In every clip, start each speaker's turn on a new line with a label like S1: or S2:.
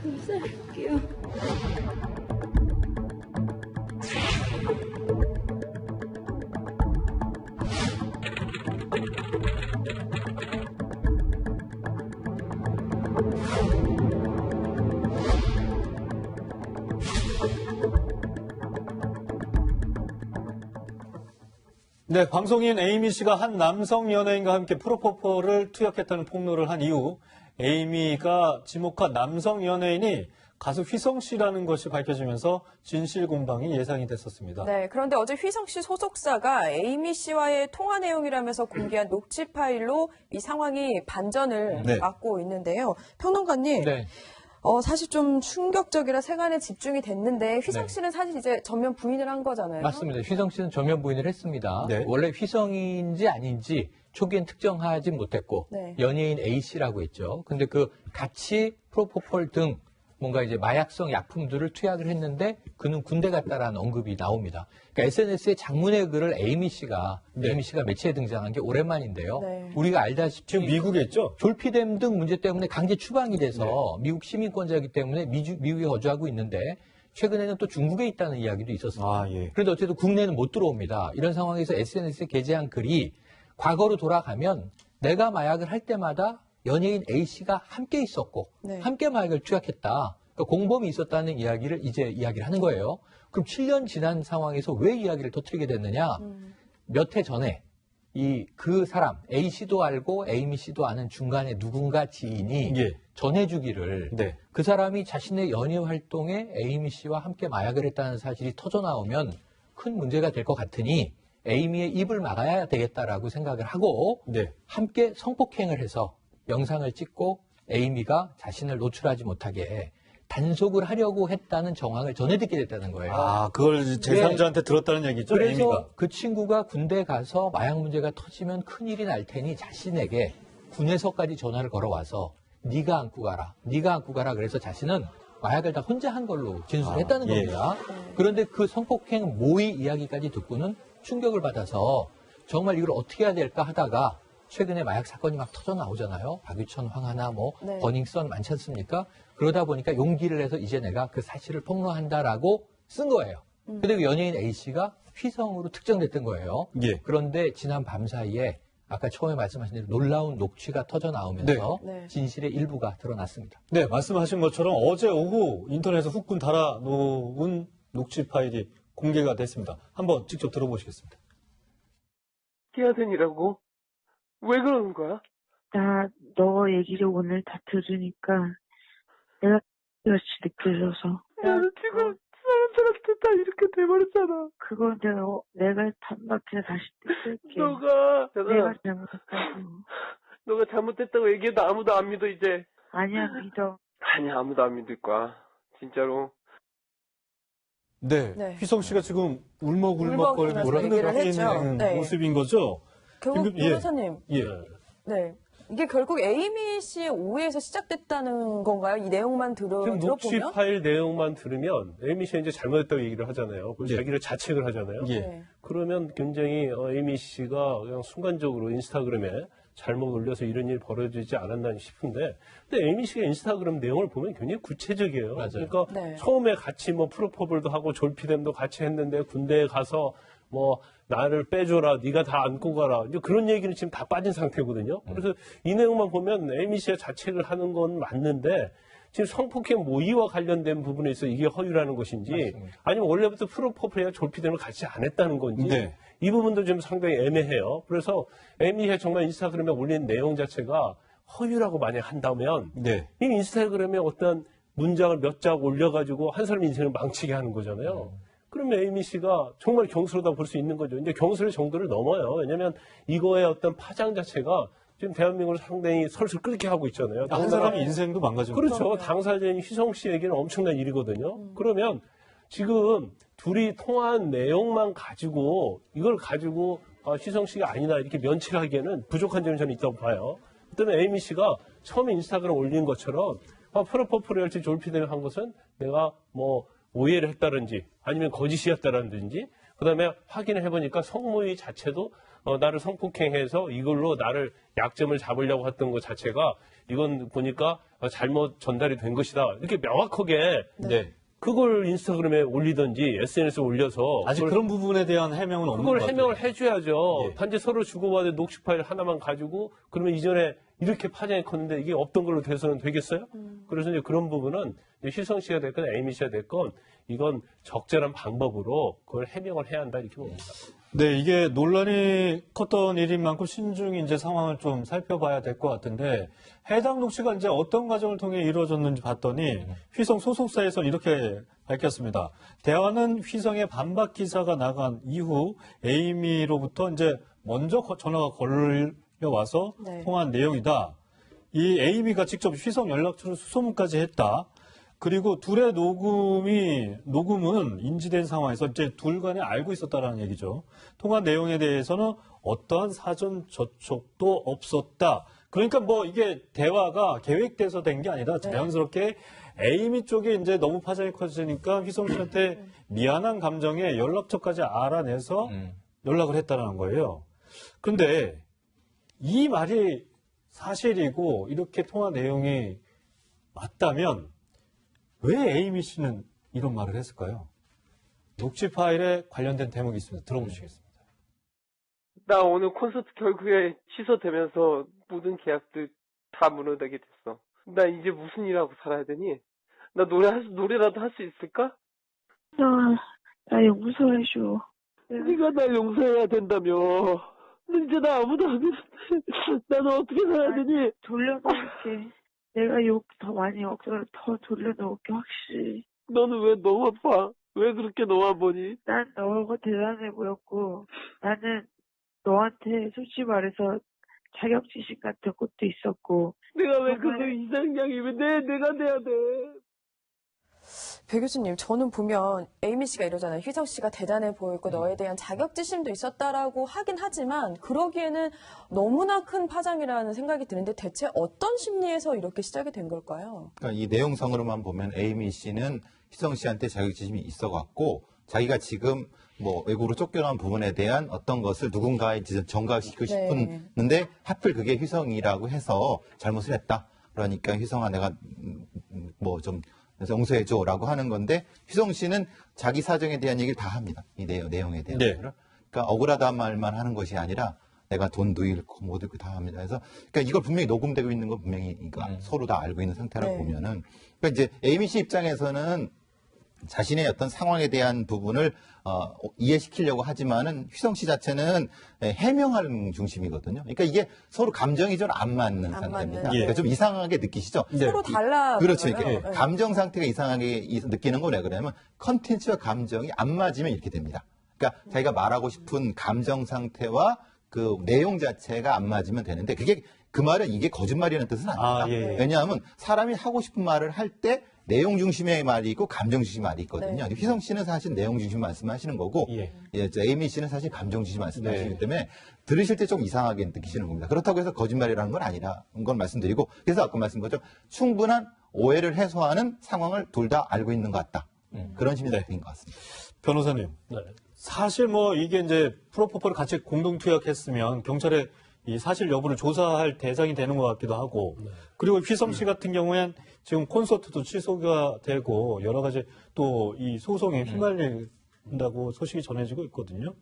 S1: 감사할게요.
S2: 네, 방송인 에이미 씨가 한 남성 연예인과 함께 프로포폴을 투약했다는 폭로를 한 이후 에이미가 지목한 남성 연예인이 가수 휘성 씨라는 것이 밝혀지면서 진실 공방이 예상이 됐었습니다.
S3: 네, 그런데 어제 휘성 씨 소속사가 에이미 씨와의 통화 내용이라면서 공개한 녹취 파일로 이 상황이 반전을 맞고 있는데요. 평론가님.
S4: 네.
S3: 사실 좀 충격적이라 세간에 집중이 됐는데 휘성 씨는 사실 이제 전면 부인을 한 거잖아요.
S4: 맞습니다. 휘성 씨는 전면 부인을 했습니다.
S2: 네.
S4: 원래 휘성인지 아닌지 초기엔 특정하지 못했고 연예인 A 씨라고 했죠. 근데 그 같이 프로포폴 등 뭔가 이제 마약성 약품들을 투약을 했는데 그는 군대 갔다라는 언급이 나옵니다. 그러니까 SNS에 장문의 글을 에이미 씨가 매체에 등장한 게 오랜만인데요. 우리가 알다시피
S2: 지금 미국에 있죠?
S4: 졸피뎀 등 문제 때문에 강제 추방이 돼서 미국 시민권자이기 때문에 미국에 거주하고 있는데 최근에는 또 중국에 있다는 이야기도 있었습니다. 그런데 어쨌든 국내는 못 들어옵니다. 이런 상황에서 SNS에 게재한 글이 과거로 돌아가면 내가 마약을 할 때마다 연예인 A씨가 함께 있었고 함께 마약을 투약했다. 그러니까 공범이 있었다는 이야기를 이제 이야기를 하는 거예요. 그럼 7년 지난 상황에서 왜 이야기를 터뜨리게 됐느냐. 몇 해 전에 그 사람 A씨도 알고 에이미 씨도 아는 중간에 누군가 지인이 전해주기를 그 사람이 자신의 연예 활동에 에이미 씨와 함께 마약을 했다는 사실이 터져나오면 큰 문제가 될 것 같으니 에이미의 입을 막아야 되겠다라고 생각을 하고 함께 성폭행을 해서 영상을 찍고 에이미가 자신을 노출하지 못하게 단속을 하려고 했다는 정황을 전해 듣게 됐다는 거예요.
S2: 아, 그걸 제3자한테 들었다는 얘기죠,
S4: 그래서
S2: 에이미가.
S4: 그 친구가 군대 가서 마약 문제가 터지면 큰일이 날 테니 자신에게 군에서까지 전화를 걸어와서 네가 안고 가라. 그래서 자신은 마약을 다 혼자 한 걸로 진술을 했다는 겁니다. 그런데 그 성폭행 모의 이야기까지 듣고는 충격을 받아서 정말 이걸 어떻게 해야 될까 하다가 최근에 마약 사건이 막 터져 나오잖아요. 박유천, 황하나, 버닝썬 많지 않습니까? 그러다 보니까 용기를 내서 이제 내가 그 사실을 폭로한다라고 쓴 거예요. 근데 그 연예인 A씨가 휘성으로 특정됐던 거예요. 그런데 지난 밤 사이에 아까 처음에 말씀하신 대로 놀라운 녹취가 터져 나오면서 진실의 일부가 드러났습니다.
S2: 네, 말씀하신 것처럼 어제 오후 인터넷에 후끈 달아놓은 녹취 파일이 공개가 됐습니다. 한번 직접 들어보시겠습니다.
S5: 끼어든이라고? 왜 그러는 거야?
S6: 나 너 얘기를 오늘 다 들으니까 내가 같이 느껴져서.
S5: 나는 지금 사람들한테 다 이렇게 돼버렸잖아.
S6: 그거 내가 단박에 다시 느낄게.
S5: 내가
S6: 잘못했다고.
S5: 너가 잘못했다고 얘기해도 아무도 안 믿어 이제.
S6: 아니야 믿어.
S5: 아니야 아무도 안 믿을 거야. 진짜로.
S2: 네, 휘성 씨가 지금 울먹울먹거리면서
S3: 얘기를 했죠.
S2: 있는 모습인 거죠?
S3: 결국 변호사님. 이게 결국 에이미 씨의 오해에서 시작됐다는 건가요? 이 내용만
S7: 지금 녹취
S3: 들어보면?
S7: 파일 내용만 들으면 에이미 씨가 이제 잘못했다고 얘기를 하잖아요. 그리고 자기를 자책을 하잖아요. 그러면 굉장히 에이미 씨가 그냥 순간적으로 인스타그램에 잘못 올려서 이런 일이 벌어지지 않았나 싶은데, 근데 에이미 씨가 인스타그램 내용을 보면 굉장히 구체적이에요. 그러니까 처음에 같이 프로포폴도 하고 졸피뎀도 같이 했는데 군대에 가서 나를 빼줘라, 네가 다 안고 가라. 이제 그런 얘기는 지금 다 빠진 상태거든요. 그래서 이 내용만 보면 에이미 씨가 자책을 하는 건 맞는데 지금 성폭행 모의와 관련된 부분에 있어 이게 허위라는 것인지 아니면 원래부터 프로포폴이나 졸피뎀을 같이 안 했다는 건지 이 부분도 좀 상당히 애매해요. 그래서 에이미 씨가 정말 인스타그램에 올린 내용 자체가 허위라고 만약 한다면 이 인스타그램에 어떤 문장을 몇 장 올려가지고 한 사람 인생을 망치게 하는 거잖아요. 그러면 에이미 씨가 정말 경솔하다고 볼 수 있는 거죠. 이제 경솔의 정도를 넘어요. 왜냐하면 이거의 어떤 파장 자체가 지금 대한민국을 상당히 설설 끓게 하고 있잖아요.
S2: 한 사람의 인생도 망가지고.
S7: 그렇죠. 당사자인 휘성 씨에게는 엄청난 일이거든요. 그러면 지금 둘이 통화한 내용만 가지고 이걸 가지고 휘성 씨가 아니다 이렇게 면치를 하기에는 부족한 점이 저는 있다고 봐요. 그다음에 에이미 씨가 처음에 인스타그램 올린 것처럼 프로포폴이랄지 졸피뎀을 한 것은 내가 오해를 했다든지 아니면 거짓이었다든지 그다음에 확인을 해보니까 성모의 자체도 나를 성폭행해서 이걸로 나를 약점을 잡으려고 했던 것 자체가 이건 보니까 잘못 전달이 된 것이다. 이렇게 명확하게
S2: 네.
S7: 그걸 인스타그램에 올리든지 SNS에 올려서
S2: 아직 그런 부분에 대한 해명은 없는 것
S7: 그걸
S2: 같아요.
S7: 해명을 해줘야죠.
S2: 예.
S7: 단지 서로 주고받은 녹취 파일 하나만 가지고 그러면 이전에 이렇게 파장이 컸는데 이게 없던 걸로 돼서는 되겠어요? 그래서 이제 그런 부분은 이제 휘성 씨가 됐건 에이미 씨가 됐건 이건 적절한 방법으로 그걸 해명을 해야 한다 이렇게 봅니다.
S2: 네, 이게 논란이 컸던 일인 만큼 신중히 이제 상황을 좀 살펴봐야 될 것 같은데 해당 녹취가 이제 어떤 과정을 통해 이루어졌는지 봤더니 휘성 소속사에서 이렇게 밝혔습니다. 대화는 휘성의 반박 기사가 나간 이후 에이미로부터 이제 먼저 전화가 걸려와서
S3: 네.
S2: 통화한 내용이다. 이 에이미가 직접 휘성 연락처를 수소문까지 했다. 그리고 둘의 녹음은 인지된 상황에서 이제 둘 간에 알고 있었다라는 얘기죠. 통화 내용에 대해서는 어떠한 사전 접촉도 없었다. 그러니까 뭐 이게 대화가 계획돼서 된 게 아니라 자연스럽게 에이미 쪽에 이제 너무 파장이 커지니까 휘성 씨한테 미안한 감정에 연락처까지 알아내서 연락을 했다는 거예요. 그런데 이 말이 사실이고 이렇게 통화 내용이 맞다면 왜 에이미 씨는 이런 말을 했을까요? 녹취 파일에 관련된 대목이 있습니다. 들어보시겠습니다.
S5: 나 오늘 콘서트 결국에 취소되면서 모든 계약들 다 무너지게 됐어. 나 이제 무슨 일하고 살아야 되니? 나 노래라도 할 수 있을까?
S6: 나 용서해줘.
S5: 네가 나 용서해야 된다며. 너 이제 나 아무도 안 해. 나는 어떻게 살아야 되니?
S6: 돌려놓을게. 내가 욕 더 많이 먹어서 더 돌려놓을게, 확실히.
S5: 너는 왜 너무 아파? 왜 그렇게 너만 보니?
S6: 난 너가 대단해 보였고, 나는 너한테 솔직히 말해서 자격지심 같은 것도 있었고.
S5: 내가 왜
S6: 정말-
S5: 그거 이상형이면 내가 돼야 돼.
S3: 배 교수님, 저는 보면 에이미 씨가 이러잖아요. 휘성 씨가 대단해 보이고 너에 대한 자격지심도 있었다라고 하긴 하지만 그러기에는 너무나 큰 파장이라는 생각이 드는데 대체 어떤 심리에서 이렇게 시작이 된 걸까요?
S8: 그러니까 이 내용상으로만 보면 에이미 씨는 휘성 씨한테 자격지심이 있어갖고 자기가 지금 뭐 외국으로 쫓겨난 부분에 대한 어떤 것을 누군가에 전가시키고 싶었는데 하필 그게 휘성이라고 해서 잘못을 했다. 그러니까 휘성아 내가 뭐 좀 용서해줘라고 하는 건데 휘성 씨는 자기 사정에 대한 얘기를 다 합니다. 이 내용에 대한
S2: 네.
S8: 거를. 그러니까 억울하다는 말만 하는 것이 아니라 내가 돈도 잃고 모두 다 합니다. 그래서 그러니까 이걸 분명히 녹음되고 있는 건 분명히 그러니까 서로 다 알고 있는 상태라고
S3: 네.
S8: 보면은 그러니까 이제 에이미 씨 입장에서는 자신의 어떤 상황에 대한 부분을 이해시키려고 하지만은 휘성 씨 자체는 해명하는 중심이거든요. 그러니까 이게 서로 감정이 좀 안 맞는 상태입니다.
S3: 맞는.
S8: 그러니까 좀 이상하게 느끼시죠?
S3: 서로 달라.
S8: 그렇죠.
S3: 보여요.
S8: 이렇게 감정 상태가 이상하게 느끼는 건 왜 그러냐면 컨텐츠와 감정이 안 맞으면 이렇게 됩니다. 그러니까 자기가 말하고 싶은 감정 상태와 그 내용 자체가 안 맞으면 되는데 그게 그 말은 이게 거짓말이라는 뜻은 아닙니다.
S2: 예.
S8: 왜냐하면 사람이 하고 싶은 말을 할 때 내용 중심의 말이 있고 감정 중심의 말이 있거든요.
S3: 네.
S8: 휘성 씨는 사실 내용 중심 말씀하시는 거고 에이미 씨는 사실 감정 중심 말씀하시기 때문에 들으실 때 좀 이상하게 느끼시는 겁니다. 그렇다고 해서 거짓말이라는 건 아니라 건 말씀드리고 그래서 아까 말씀드린 것처럼 충분한 오해를 해소하는 상황을 둘 다 알고 있는 것 같다. 그런 심리적인 것 같습니다.
S2: 변호사님.
S7: 네.
S2: 사실 뭐 이게 이제 프로포폴을 같이 공동 투약했으면 경찰에 이 사실 여부를 조사할 대상이 되는 것 같기도 하고 그리고 휘성 씨 같은 경우엔 지금 콘서트도 취소가 되고 여러 가지 또 이 소송에 휘말린다고 소식이 전해지고 있거든요.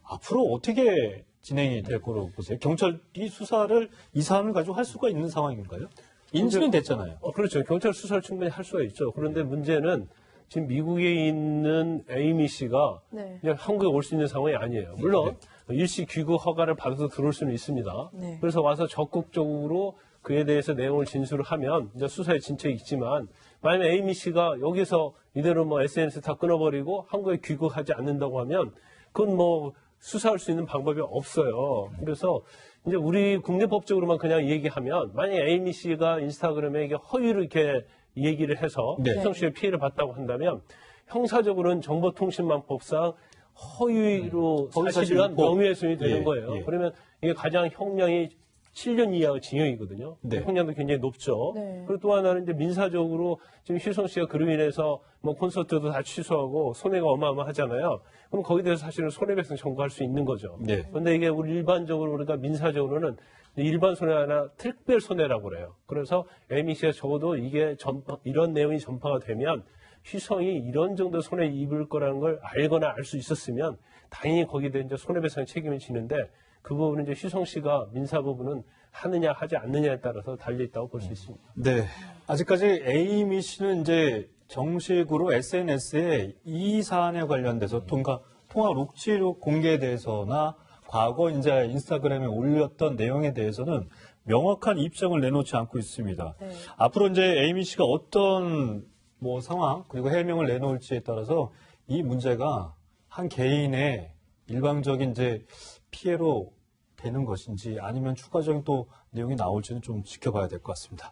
S2: 앞으로 어떻게 진행이 될 거로 보세요? 경찰이 수사를 이 사안을 가지고 할 수가 있는 상황인가요? 인지는 됐잖아요.
S7: 그렇죠. 경찰 수사를 충분히 할 수가 있죠. 그런데 문제는 지금 미국에 있는 에이미 씨가
S3: 네.
S7: 그냥 한국에 올 수 있는 상황이 아니에요. 물론 일시 귀국 허가를 받아서 들어올 수는 있습니다.
S3: 네.
S7: 그래서 와서 적극적으로 그에 대해서 내용을 진술을 하면 이제 수사에 진척이 있지만 만약에 에이미 씨가 여기서 이대로 뭐 SNS 다 끊어버리고 한국에 귀국하지 않는다고 하면 그건 뭐 수사할 수 있는 방법이 없어요. 그래서 이제 우리 국내법적으로만 그냥 얘기하면 만약에 에이미 씨가 인스타그램에 이게 허위로 이렇게 얘기를 해서 휘성 씨의 피해를 봤다고 한다면 형사적으로는 정보통신망법상 허위로 사실이란 명예훼손이 되는 거예요. 그러면 이게 가장 형량이 7년 이하 징역이거든요.
S2: 네.
S7: 형량도 굉장히 높죠.
S3: 네.
S7: 그리고 또 하나는 이제 민사적으로 지금 희성 씨가 그로 인해서 뭐 콘서트도 다 취소하고 손해가 어마어마하잖아요. 그럼 거기에 대해서 사실은 손해배상 청구할 수 있는 거죠.
S2: 네.
S7: 그런데 이게 우리 일반적으로 우리가 민사적으로는 일반 손해나 특별 손해라고 그래요. 그래서 에이미 씨가 적어도 이게 이런 내용이 전파가 되면 휘성이 이런 정도 손해 입을 거라는 걸 알거나 알 수 있었으면 당연히 거기에 대한 이제 손해배상 책임을 지는데 그 부분은 이제 휘성 씨가 민사 부분은 하느냐 하지 않느냐에 따라서 달려 있다고 볼 수 있습니다.
S2: 네. 아직까지 에이미 씨는 이제 정식으로 SNS에 이 사안에 관련돼서 통화 녹취록 공개에 대해서나 과거 이제 인스타그램에 올렸던 내용에 대해서는 명확한 입장을 내놓지 않고 있습니다.
S3: 네.
S2: 앞으로 이제 에이미 씨가 어떤 뭐 상황 그리고 해명을 내놓을지에 따라서 이 문제가 한 개인의 일방적인 이제 피해로 되는 것인지 아니면 추가적인 또 내용이 나올지는 좀 지켜봐야 될 것 같습니다.